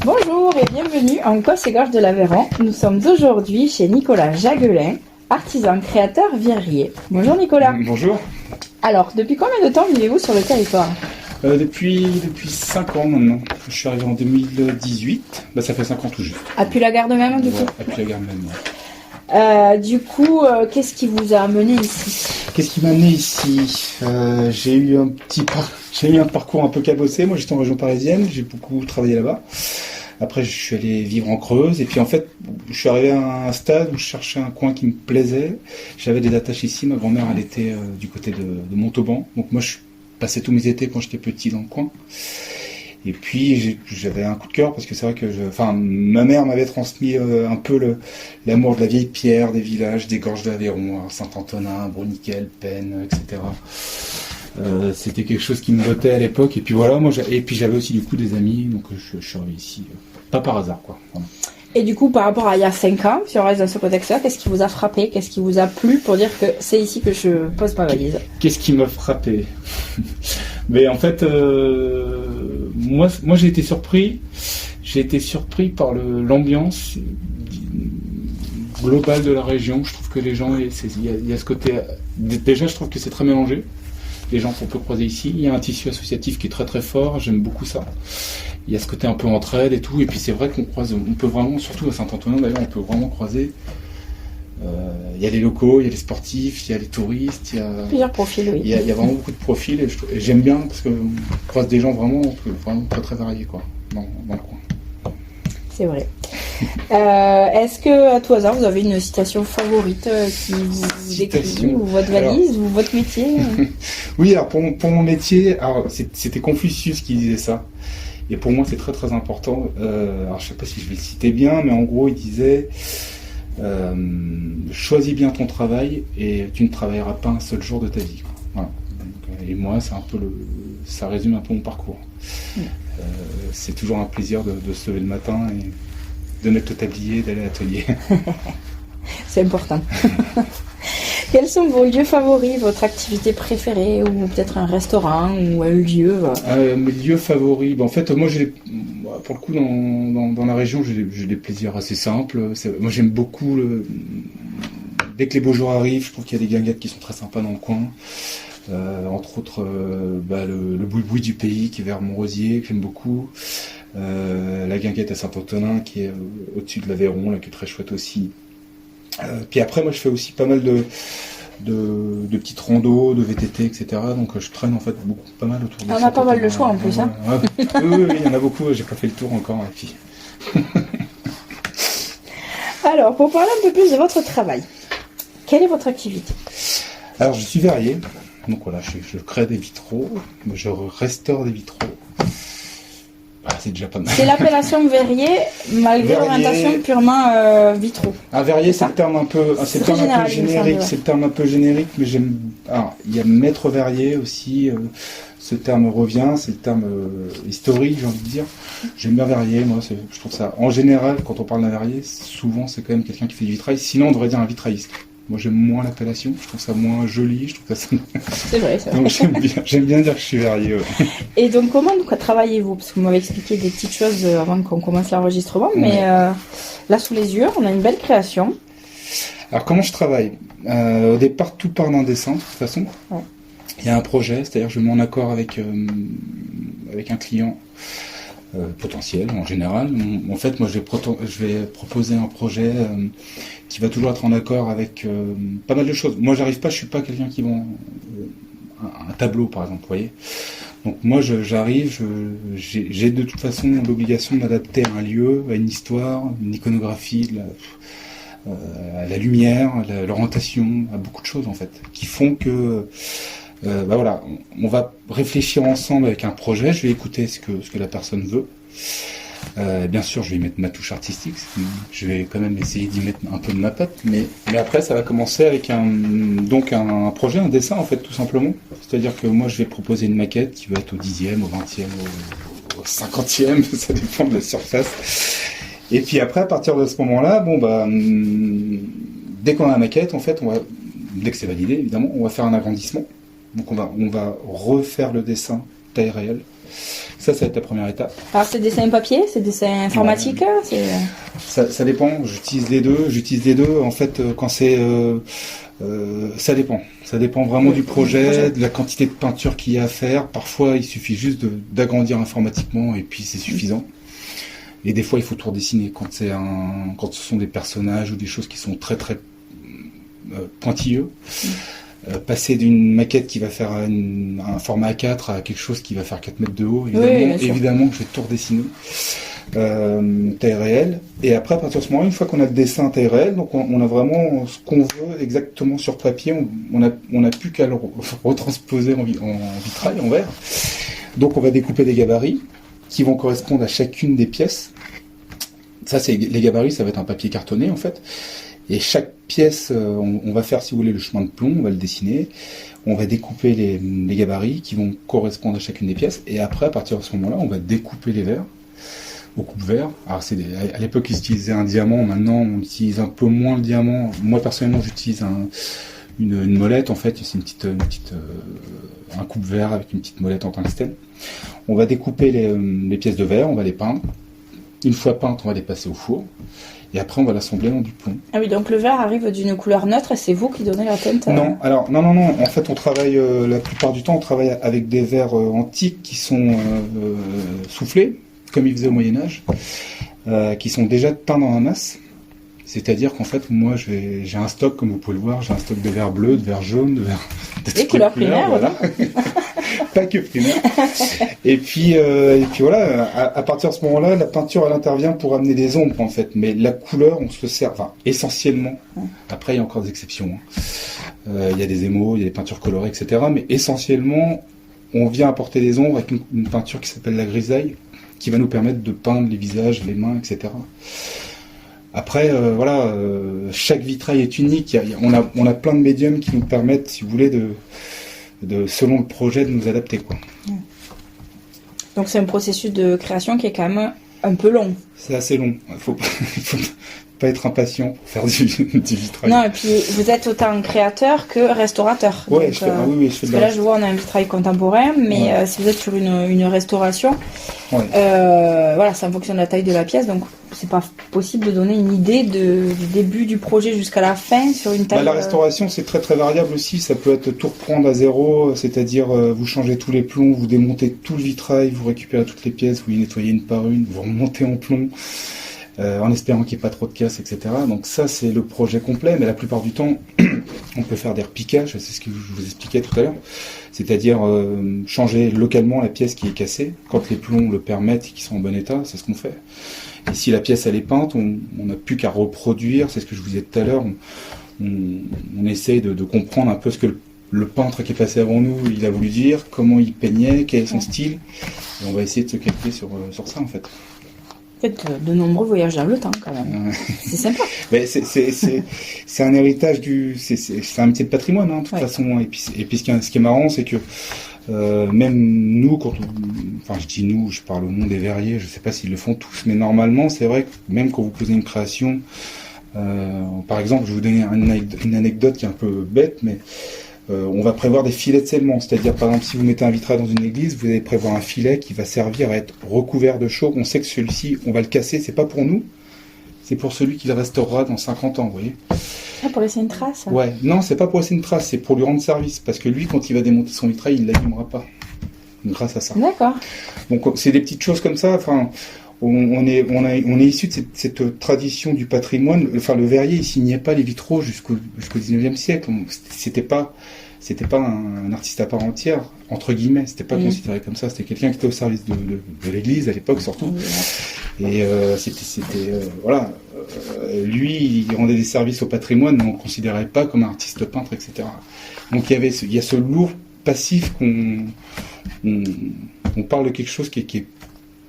Bonjour et bienvenue en Cosse et Gorge de l'Aveyron. Nous sommes aujourd'hui chez Nicolas Jaguelin, artisan créateur verrier. Bonjour Nicolas. Bonjour. Alors, depuis combien de temps vivez-vous sur le territoire ? Depuis 5 ans maintenant. Je suis arrivé en 2018. Ça fait 5 ans tout juste. À Puy-la-Garde même du coup ? À Puy-la-Garde même, ouais. Du coup, qu'est-ce qui vous a amené ici ? Qu'est-ce qui m'a amené ici ? J'ai eu un parcours un peu cabossé. Moi, j'étais en région parisienne. J'ai beaucoup travaillé là-bas. Après, je suis allé vivre en Creuse. Et puis, en fait, je suis arrivé à un stade où je cherchais un coin qui me plaisait. J'avais des attaches ici. Ma grand-mère, elle était du côté de Montauban. Donc, moi, je passais tous mes étés quand j'étais petit dans le coin. Et puis, j'avais un coup de cœur parce que c'est vrai que ma mère m'avait transmis un peu l'amour de la vieille pierre, des villages, des gorges de l'Aveyron, Saint-Antonin, Bruniquel, Penne, etc. C'était quelque chose qui me bottait à l'époque. Et puis voilà, et puis j'avais aussi du coup des amis, donc je suis arrivé ici, pas par hasard, quoi. Voilà. Et du coup, par rapport à il y a 5 ans, si on reste dans ce contexte-là, qu'est-ce qui vous a frappé ? Qu'est-ce qui vous a plu pour dire que c'est ici que je pose ma valise ? Qu'est-ce qui m'a frappé ? Mais en fait, moi j'ai été surpris. J'ai été surpris par l'ambiance globale de la région. Je trouve que les gens, il y a ce côté. Déjà, je trouve que c'est très mélangé. Les gens qu'on peut croiser ici. Il y a un tissu associatif qui est très très fort. J'aime beaucoup ça. Il y a ce côté un peu entraide et tout. Et puis c'est vrai on peut vraiment, surtout à Saint-Antonin d'ailleurs, on peut vraiment croiser. Il y a les locaux, il y a les sportifs, il y a les touristes, il y a plusieurs profils, oui. Il y a vraiment beaucoup de profils et j'aime bien parce qu'on croise des gens vraiment très très variés quoi, dans le coin. C'est vrai. Est-ce que à tout hasard vous avez une citation favorite qui vous décrit, ou votre valise, ou votre métier ? Oui, alors pour mon métier, c'était Confucius qui disait ça. Et pour moi c'est très très important. Alors je sais pas si je vais le citer bien, mais en gros il disait choisis bien ton travail et tu ne travailleras pas un seul jour de ta vie. Voilà. Et moi, ça résume un peu mon parcours. C'est toujours un plaisir de se lever le matin et de mettre le tablier, d'aller à l'atelier. C'est important. Quels sont vos lieux favoris, votre activité préférée, ou peut-être un restaurant ou un lieu ? Mes lieux favoris, en fait, moi, pour le coup, dans la région, j'ai des plaisirs assez simples. Moi, j'aime beaucoup dès que les beaux jours arrivent, je trouve qu'il y a des guinguettes qui sont très sympas dans le coin. Entre autres, le boui-boui du pays qui est vers Montrosier, que j'aime beaucoup. La guinguette à Saint-Antonin qui est au-dessus de l'Aveyron, là, qui est très chouette aussi. Puis après, moi, je fais aussi pas mal de petites randos, de VTT, etc. Donc, je traîne en fait pas mal autour de ça. On a pas mal de choix en plus, hein. Oui, il y en a beaucoup. J'ai pas fait le tour encore. Et puis... Alors, pour parler un peu plus de votre travail, quelle est votre activité ? Alors, je suis verrier. Donc voilà, je crée des vitraux, je restaure des vitraux. C'est déjà pas mal. C'est l'appellation verrier, malgré l'orientation purement vitraux. Un verrier, c'est le terme un peu générique. C'est le terme un peu générique, mais j'aime. Alors, il y a maître verrier aussi. Ce terme revient, c'est le terme historique, j'ai envie de dire. J'aime bien verrier, moi. Je trouve ça. En général, quand on parle d'un verrier, souvent c'est quand même quelqu'un qui fait du vitrail. Sinon, on devrait dire un vitrailliste. Moi, j'aime moins l'appellation, je trouve ça moins joli, je trouve ça... C'est vrai, c'est vrai. Donc, j'aime bien dire que je suis verrier, ouais. Et donc, comment travaillez-vous ? Parce que vous m'avez expliqué des petites choses avant qu'on commence l'enregistrement, mais là, sous les yeux, on a une belle création. Alors, comment je travaille ? Au départ, tout part d'un dessin, de toute façon. Ouais. Il y a un projet, c'est-à-dire je me mets en accord avec un client potentiel, en général. En fait, moi, je vais proposer un projet... qui va toujours être en accord avec pas mal de choses. Moi, je suis pas quelqu'un qui vend un tableau, par exemple, vous voyez. Donc moi, j'arrive, j'ai de toute façon l'obligation d'adapter un lieu à une histoire, une iconographie, à la lumière, à l'orientation, à beaucoup de choses, en fait, qui font que, voilà, on va réfléchir ensemble avec un projet, je vais écouter ce que la personne veut. Bien sûr, je vais y mettre ma touche artistique. Je vais quand même essayer d'y mettre un peu de ma patte, mais après, ça va commencer avec un projet, un dessin en fait, tout simplement. C'est-à-dire que moi, je vais proposer une maquette qui va être au 10e, au 20e, au 50e, ça dépend de la surface. Et puis après, à partir de ce moment-là, dès qu'on a la maquette, en fait, dès que c'est validé, évidemment, on va faire un agrandissement. Donc on va refaire le dessin taille réelle. Ça va être la première étape. Alors, c'est dessin papier, c'est dessin informatique, Ça dépend. J'utilise les deux. En fait, quand c'est... ça dépend. Ça dépend vraiment du projet, de la quantité de peinture qu'il y a à faire. Parfois, il suffit juste d'agrandir informatiquement et puis c'est suffisant. Et des fois, il faut tout redessiner quand ce sont des personnages ou des choses qui sont très très pointilleux. Passer d'une maquette qui va faire un format A4 à quelque chose qui va faire 4 mètres de haut, évidemment que je vais tout redessiner. Taille réelle. Et après, à partir de ce moment, une fois qu'on a le dessin taille réelle, donc on a vraiment ce qu'on veut exactement sur papier, on a plus qu'à le retransposer en vitrail, en verre. Donc on va découper des gabarits qui vont correspondre à chacune des pièces. Ça, les gabarits, ça va être un papier cartonné en fait. Et chaque pièce, on va faire, si vous voulez, le chemin de plomb, on va le dessiner. On va découper les gabarits qui vont correspondre à chacune des pièces. Et après, à partir de ce moment-là, on va découper les verres au coupe-verre. Alors, à l'époque, ils utilisaient un diamant. Maintenant, on utilise un peu moins le diamant. Moi, personnellement, j'utilise une molette. En fait, c'est un coupe-verre avec une petite molette en tungstène. On va découper les pièces de verre, on va les peindre. Une fois peintes, on va les passer au four. Et après, on va l'assembler en du plomb. Ah oui, donc le verre arrive d'une couleur neutre et c'est vous qui donnez la teinte Non. En fait, on travaille, la plupart du temps, on travaille avec des verres antiques qui sont soufflés, comme ils faisaient au Moyen-Âge, qui sont déjà peints dans la masse. C'est-à-dire qu'en fait, moi, j'ai un stock, comme vous pouvez le voir, j'ai un stock de verre bleu, de verre jaune, de verre... Des couleurs primaires, voilà. Pas que primaire. Et puis voilà, à partir de ce moment-là, la peinture, elle intervient pour amener des ombres, en fait. Mais la couleur, on se sert, essentiellement. Après, il y a encore des exceptions. Il y a des émaux, il y a des peintures colorées, etc. Mais essentiellement, on vient apporter des ombres avec une peinture qui s'appelle la grisaille, qui va nous permettre de peindre les visages, les mains, etc. Après, chaque vitrail est unique. On a plein de médiums qui nous permettent, si vous voulez, selon le projet, de nous adapter, quoi. Donc c'est un processus de création qui est quand même un peu long. C'est assez long. Il faut pas être impatient pour faire du vitrail. Non, et puis vous êtes autant créateur que restaurateur. Ouais, donc, je fais parce que là, je vois, on a un vitrail contemporain, mais si vous êtes sur une restauration, c'est en fonction de la taille de la pièce, donc c'est pas possible de donner une idée du début du projet jusqu'à la fin sur une taille. La restauration, c'est très très variable aussi. Ça peut être tout reprendre à zéro, c'est-à-dire vous changez tous les plombs, vous démontez tout le vitrail, vous récupérez toutes les pièces, vous les nettoyez une par une, vous remontez en plomb. En espérant qu'il n'y ait pas trop de casse, etc. Donc ça, c'est le projet complet, mais la plupart du temps, on peut faire des repiquages, c'est ce que je vous expliquais tout à l'heure, c'est-à-dire changer localement la pièce qui est cassée, quand les plombs le permettent et qu'ils sont en bon état, c'est ce qu'on fait. Et si la pièce, elle est peinte, on n'a plus qu'à reproduire, c'est ce que je vous disais tout à l'heure, on essaye de comprendre un peu ce que le peintre qui est passé avant nous, il a voulu dire, comment il peignait, quel est son style, et on va essayer de se calquer sur ça, en fait. Faites de nombreux voyages dans le temps, quand même. C'est sympa. Mais c'est un héritage c'est un métier de patrimoine, de toute façon. Et puis ce qui est marrant, c'est que même nous, je dis nous, je parle au nom des verriers, je sais pas s'ils le font tous, mais normalement, c'est vrai que même quand vous posez une création, par exemple, je vais vous donner une anecdote qui est un peu bête, mais on va prévoir des filets de scellement, c'est-à-dire par exemple si vous mettez un vitrail dans une église, vous allez prévoir un filet qui va servir à être recouvert de chaux. On sait que celui-ci, on va le casser, c'est pas pour nous, c'est pour celui qui le restaurera dans 50 ans, vous voyez. Ah, pour laisser une trace. Ouais, non, c'est pas pour laisser une trace, c'est pour lui rendre service, parce que lui, quand il va démonter son vitrail, il l'abîmera pas, grâce à ça. D'accord. Donc c'est des petites choses comme ça, on est issu de cette tradition du patrimoine. Le verrier, il signait pas les vitraux jusqu'au 19e siècle. C'était pas un artiste à part entière, entre guillemets. C'était pas considéré comme ça. C'était quelqu'un qui était au service de l'église à l'époque, surtout. Et lui, il rendait des services au patrimoine, mais on le considérait pas comme un artiste peintre, etc. Donc il y a ce lourd passif qu'on parle de quelque chose qui est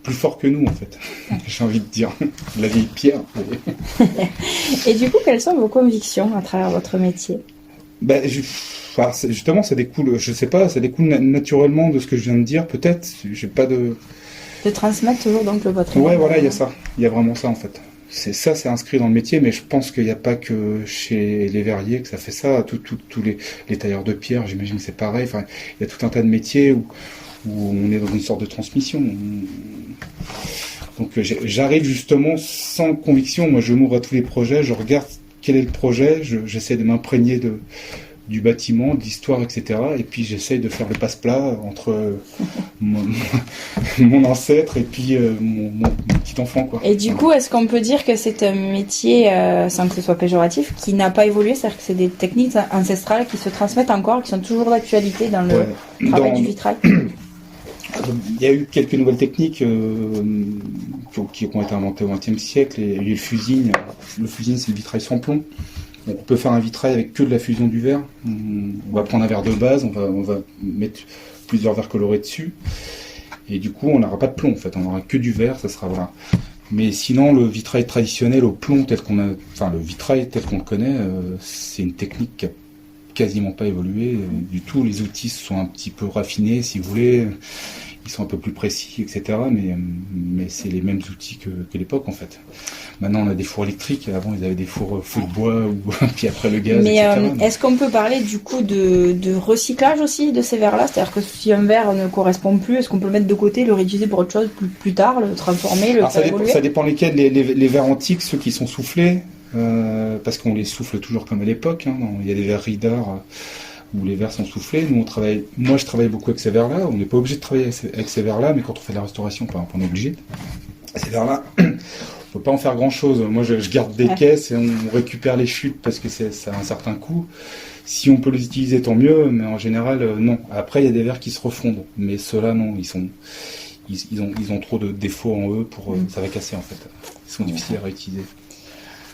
plus fort que nous, en fait. J'ai envie de dire. La vieille pierre. Et du coup, quelles sont vos convictions à travers votre métier ? Justement, ça découle, je sais pas, ça découle naturellement de ce que je viens de dire, peut-être. J'ai pas de... De transmettre toujours donc le patrimoine. Ouais, voilà, il y a ça. Il y a vraiment ça, en fait. C'est inscrit dans le métier, mais je pense qu'il n'y a pas que chez les verriers que ça fait ça. Tous les tailleurs de pierre, j'imagine que c'est pareil. Enfin, il y a tout un tas de métiers où où on est dans une sorte de transmission. Donc j'arrive justement sans conviction. Moi, je m'ouvre à tous les projets, je regarde quel est le projet, j'essaie de m'imprégner du bâtiment, de l'histoire, etc. Et puis j'essaie de faire le passe-plat entre mon ancêtre et puis mon petit enfant, quoi. Et du coup, est-ce qu'on peut dire que c'est un métier, sans que ce soit péjoratif, qui n'a pas évolué, c'est-à-dire que c'est des techniques ancestrales qui se transmettent encore, qui sont toujours d'actualité dans le travail du vitrail? Il y a eu quelques nouvelles techniques qui ont été inventées au XXe siècle. Il y a eu le fusing. Le fusing, c'est le vitrail sans plomb. Donc, on peut faire un vitrail avec que de la fusion du verre. On va prendre un verre de base, on va mettre plusieurs verres colorés dessus. Et du coup, on n'aura pas de plomb, en fait. On n'aura que du verre, ça sera voilà. Mais sinon, le vitrail traditionnel au plomb, le vitrail tel qu'on le connaît, c'est une technique qui a quasiment pas évolué du tout. Les outils sont un petit peu raffinés, si vous voulez. Ils sont un peu plus précis, etc. Mais c'est les mêmes outils que l'époque, en fait. Maintenant, on a des fours électriques. Avant, ils avaient des fours feu de bois, puis après le gaz, mais, etc. Est-ce qu'on peut parler, du coup, de recyclage aussi de ces verres-là? C'est-à-dire que si un verre ne correspond plus, est-ce qu'on peut le mettre de côté, le réutiliser pour autre chose plus tard, le transformer, le faire évoluer? Ça dépend lesquels. Les verres antiques, ceux qui sont soufflés, parce qu'on les souffle toujours comme à l'époque. Il y a des verres Ridar où les verres sont soufflés. Moi, je travaille beaucoup avec ces verres-là. On n'est pas obligé de travailler avec ces verres-là, mais quand on fait de la restauration, par exemple, on est obligé. Ces verres-là, on peut pas en faire grand-chose. Moi, je garde des caisses et on récupère les chutes parce que ça a un certain coût. Si on peut les utiliser, tant mieux, mais en général, non. Après, il y a des verres qui se refondent, mais ceux-là, non. Ils ont trop de défauts en eux ça va casser, en fait. Ils sont difficiles à réutiliser.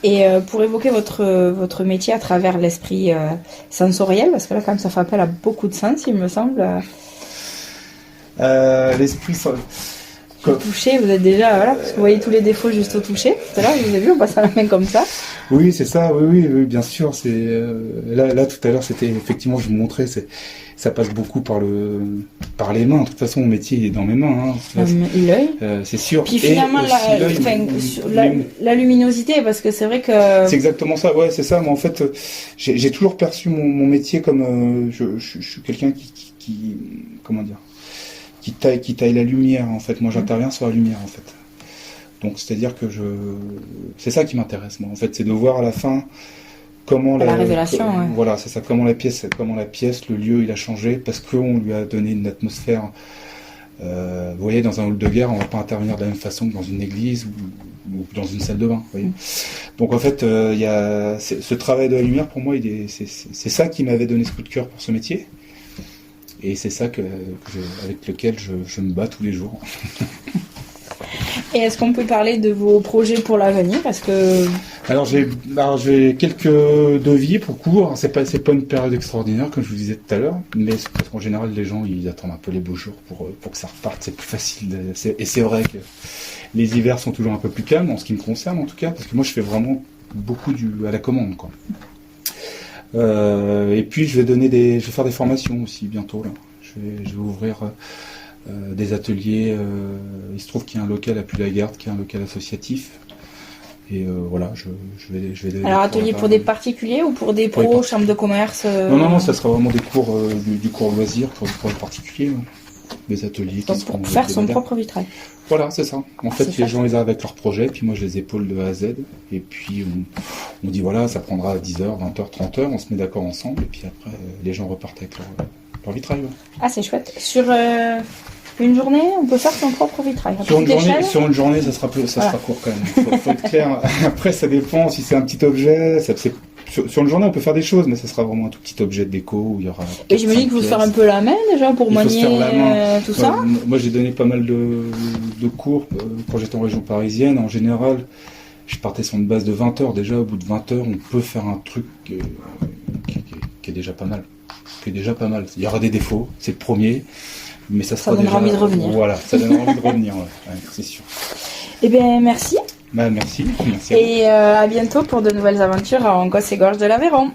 Et pour évoquer votre métier à travers l'esprit sensoriel, parce que là, quand même, ça fait appel à beaucoup de sens, il me semble. L'esprit... Le toucher, vous êtes déjà... Voilà, parce que vous voyez tous les défauts juste au toucher. Tout à l'heure, je vous ai vu, on passe à la main comme ça. Oui, c'est ça, oui, bien sûr. Là, tout à l'heure, c'était... Effectivement, je vous montrais, ça passe beaucoup par les mains. De toute façon, mon métier il est dans mes mains. L'œil. C'est sûr. Puis finalement, la luminosité, parce que c'est vrai que... C'est exactement ça, ouais, c'est ça. Moi, en fait, j'ai toujours perçu mon métier comme... je suis quelqu'un qui comment dire, qui taille la lumière, en fait. Moi, j'interviens sur la lumière, en fait. Donc, c'est-à-dire que c'est ça qui m'intéresse, moi. En fait, c'est de voir à la fin comment la révélation, ouais. Voilà, c'est ça, comment la pièce, le lieu, il a changé parce qu'on lui a donné une atmosphère. Vous voyez, dans un hall de guerre, on va pas intervenir de la même façon que dans une église ou dans une salle de bain. Vous voyez. Donc en fait, il y a ce travail de la lumière pour moi, c'est ça qui m'avait donné ce coup de cœur pour ce métier. Et c'est ça avec lequel je me bats tous les jours. Et est-ce qu'on peut parler de vos projets pour l'avenir? Parce que... Alors j'ai quelques devis pour cours. C'est pas une période extraordinaire comme je vous disais tout à l'heure, mais c'est parce qu'en général les gens ils attendent un peu les beaux jours pour que ça reparte. C'est plus facile. Et c'est vrai que les hivers sont toujours un peu plus calmes en ce qui me concerne en tout cas, parce que moi je fais vraiment beaucoup à la commande, quoi. Et puis je vais faire des formations aussi bientôt là. Je vais ouvrir des ateliers. Il se trouve qu'il y a un local à Puy-la-Garde qui est un local associatif. Et voilà, je vais. Alors atelier pour des particuliers ou pour des pros, chambres de commerce Non, ça sera vraiment des cours du cours loisir pour les particuliers. Des ateliers qui seront pour faire son propre vitrail. Voilà, c'est ça. En fait, les gens ils arrivent avec leur projet, puis moi je les épaule de A à Z. Et puis on dit voilà, ça prendra 10h, 20h, 30h, on se met d'accord ensemble, et puis après les gens repartent avec leur vitrail. Ouais. Ah, c'est chouette. Sur une journée, on peut faire son propre vitrail. Sur une journée, ça sera court quand même. Faut être clair. Après, ça dépend si c'est un petit objet. Sur une journée, on peut faire des choses, mais ça sera vraiment un tout petit objet de déco où il y aura. Et je me dis qu'il faut se faire un peu la main déjà pour manier tout ça. Moi, j'ai donné pas mal de cours quand j'étais en région parisienne. En général, je partais sur une base de 20 heures. Déjà, au bout de 20 heures, on peut faire un truc qui est déjà pas mal. Il y aura des défauts, c'est le premier, mais ça sera donnera envie de revenir. Voilà, ça donnera envie de revenir, ouais, c'est sûr. Eh bien, merci. Merci. Et à bientôt pour de nouvelles aventures en Gosse et Gorge de l'Aveyron.